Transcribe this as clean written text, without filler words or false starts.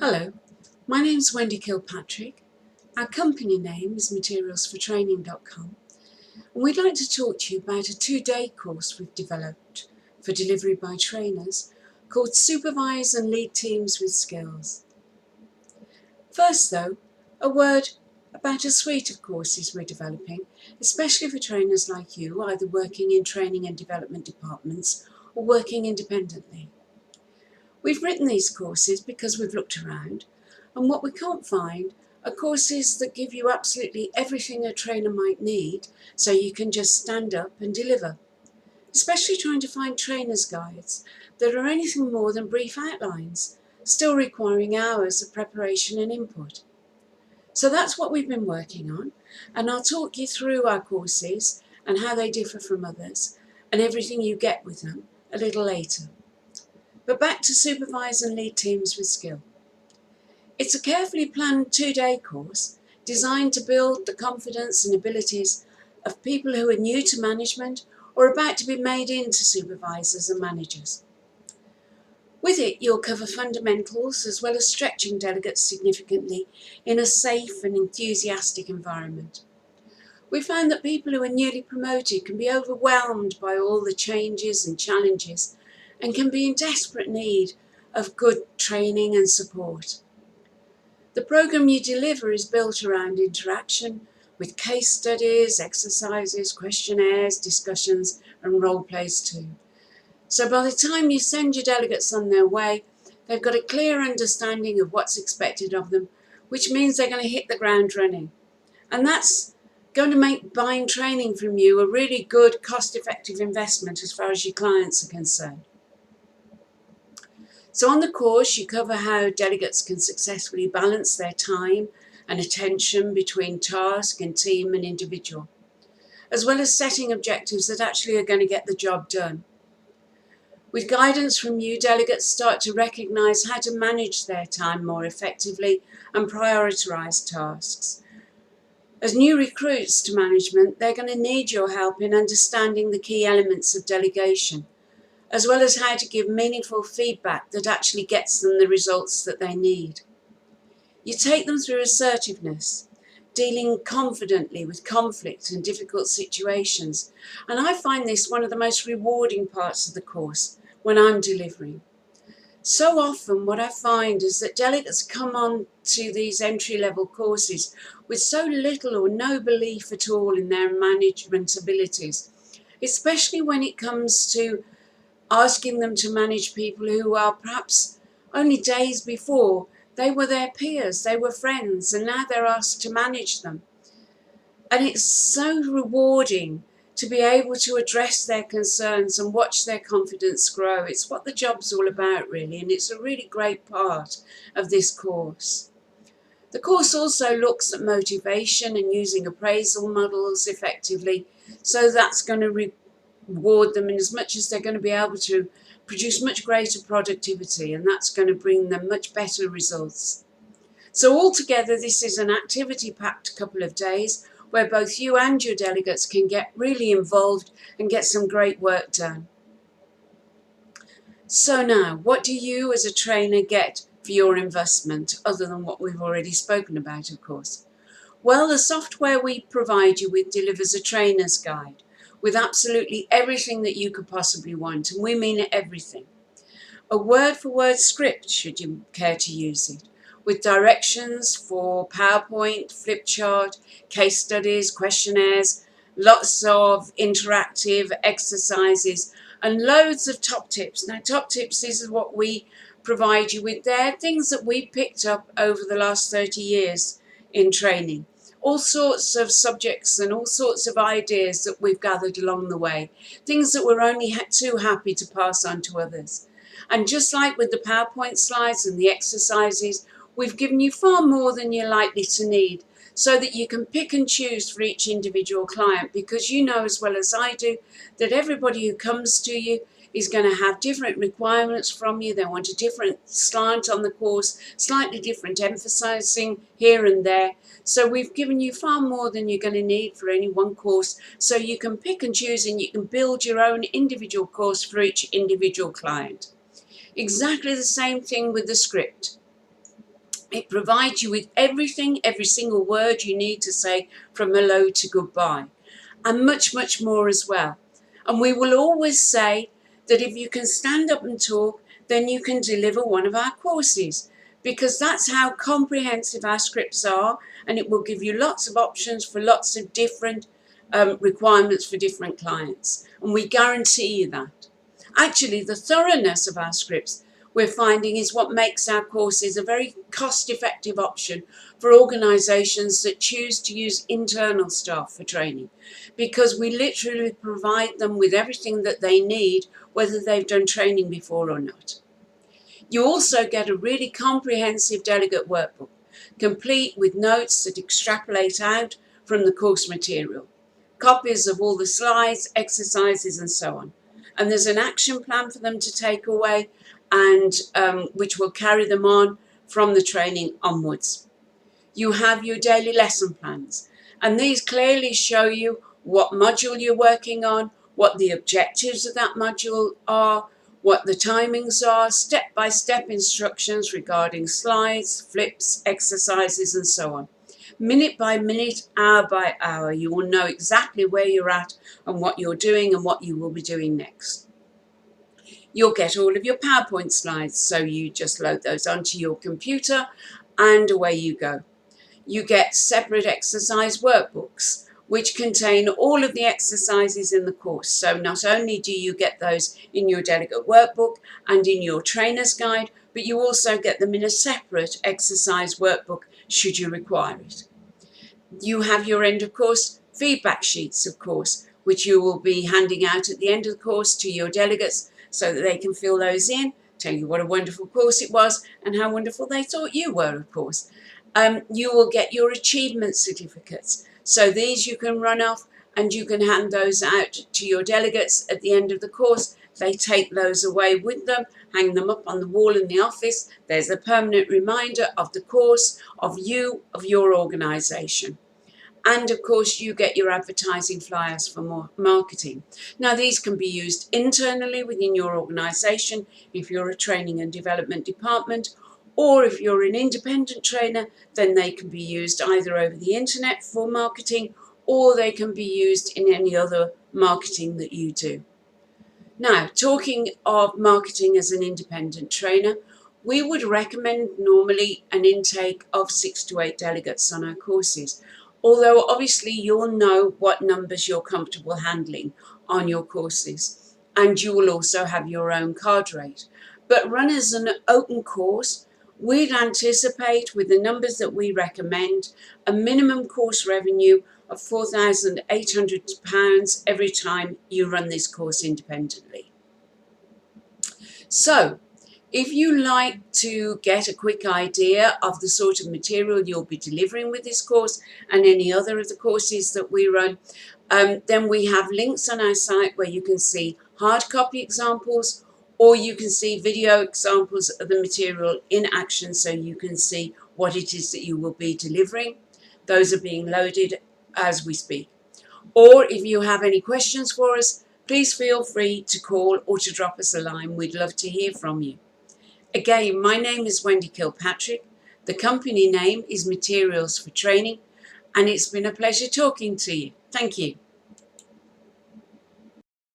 Hello, my name is Wendy Kilpatrick. Our company name is MaterialsForTraining.com, and we'd like to talk to you about a 2-day course we've developed for delivery by trainers called Supervise and Lead Teams with Skills. First though, a word about a suite of courses we're developing, especially for trainers like you, either working in training and development departments or working independently. We've written these courses because we've looked around, and what we can't find are courses that give you absolutely everything a trainer might need so you can just stand up and deliver. Especially trying to find trainers' guides that are anything more than brief outlines, still requiring hours of preparation and input. So that's what we've been working on, and I'll talk you through our courses and how they differ from others and everything you get with them a little later. But back to Supervise and Lead Teams with Skill. It's a carefully planned 2-day course designed to build the confidence and abilities of people who are new to management or about to be made into supervisors and managers. With it, you'll cover fundamentals as well as stretching delegates significantly in a safe and enthusiastic environment. We found that people who are newly promoted can be overwhelmed by all the changes and challenges and can be in desperate need of good training and support. The programme you deliver is built around interaction with case studies, exercises, questionnaires, discussions and role plays too. So by the time you send your delegates on their way, they've got a clear understanding of what's expected of them, which means they're going to hit the ground running. And that's going to make buying training from you a really good, cost-effective investment as far as your clients are concerned. So on the course, you cover how delegates can successfully balance their time and attention between task and team and individual, as well as setting objectives that actually are going to get the job done. With guidance from you, delegates start to recognise how to manage their time more effectively and prioritise tasks. As new recruits to management, they're going to need your help in understanding the key elements of delegation, as well as how to give meaningful feedback that actually gets them the results that they need. You take them through assertiveness, dealing confidently with conflict and difficult situations, and I find this one of the most rewarding parts of the course when I'm delivering. So often what I find is that delegates come on to these entry-level courses with so little or no belief at all in their management abilities, especially when it comes to asking them to manage people who are perhaps only days before they were their peers, they were friends, and now they're asked to manage them. And it's so rewarding to be able to address their concerns and watch their confidence grow. It's what the job's all about, really, and it's a really great part of this course. The course also looks at motivation and using appraisal models effectively, so that's going to reward them in as much as they're going to be able to produce much greater productivity, and that's going to bring them much better results. So altogether, this is an activity-packed couple of days where both you and your delegates can get really involved and get some great work done. So now, what do you as a trainer get for your investment, other than what we've already spoken about, of course? Well, the software we provide you with delivers a trainer's guide with absolutely everything that you could possibly want, and we mean everything. A word-for-word script, should you care to use it, with directions for PowerPoint, flip chart, case studies, questionnaires, lots of interactive exercises, and loads of top tips. Now, top tips, this is what we provide you with. They're things that we picked up over the last 30 years in training. All sorts of subjects and all sorts of ideas that we've gathered along the way. Things that we're only too happy to pass on to others. And just like with the PowerPoint slides and the exercises, we've given you far more than you're likely to need so that you can pick and choose for each individual client, because you know as well as I do that everybody who comes to you is going to have different requirements from you. They want a different slant on the course, slightly different emphasizing here and there. So we've given you far more than you're going to need for any one course, so you can pick and choose and you can build your own individual course for each individual client. Exactly the same thing with the script. It provides you with everything, every single word you need to say from hello to goodbye, and much, much more as well. And we will always say that if you can stand up and talk, then you can deliver one of our courses, because that's how comprehensive our scripts are, and it will give you lots of options for lots of different requirements for different clients. And we guarantee you that. Actually, the thoroughness of our scripts, we're finding, is what makes our courses a very cost-effective option for organisations that choose to use internal staff for training, because we literally provide them with everything that they need, whether they've done training before or not. You also get a really comprehensive delegate workbook, complete with notes that extrapolate out from the course material, copies of all the slides, exercises and so on. And there's an action plan for them to take away, and which will carry them on from the training onwards. You have your daily lesson plans, and these clearly show you what module you're working on, what the objectives of that module are, what the timings are, step-by-step instructions regarding slides, flips, exercises and so on. Minute by minute, hour by hour, you will know exactly where you're at and what you're doing and what you will be doing next. You'll get all of your PowerPoint slides, so you just load those onto your computer and away you go. You get separate exercise workbooks, which contain all of the exercises in the course. So not only do you get those in your delegate workbook and in your trainer's guide, but you also get them in a separate exercise workbook should you require it. You have your end of course feedback sheets, of course, which you will be handing out at the end of the course to your delegates so that they can fill those in, tell you what a wonderful course it was and how wonderful they thought you were, of course. You will get your achievement certificates. So these you can run off and you can hand those out to your delegates at the end of the course. They take those away with them, hang them up on the wall in the office. There's a permanent reminder of the course, of you, of your organisation. And of course, you get your advertising flyers for more marketing. Now, these can be used internally within your organisation if you're a training and development department, or if you're an independent trainer, then they can be used either over the internet for marketing, or they can be used in any other marketing that you do. Now, talking of marketing as an independent trainer, we would recommend normally an intake of 6 to 8 delegates on our courses. Although obviously you'll know what numbers you're comfortable handling on your courses, and you will also have your own card rate. But run as an open course, we'd anticipate, with the numbers that we recommend, a minimum course revenue of £4,800 every time you run this course independently. So, if you like to get a quick idea of the sort of material you'll be delivering with this course and any other of the courses that we run, then we have links on our site where you can see hard copy examples, or you can see video examples of the material in action so you can see what it is that you will be delivering. Those are being loaded as we speak. Or if you have any questions for us, please feel free to call or to drop us a line. We'd love to hear from you. Again, my name is Wendy Kilpatrick. The company name is Materials for Training, and it's been a pleasure talking to you. Thank you.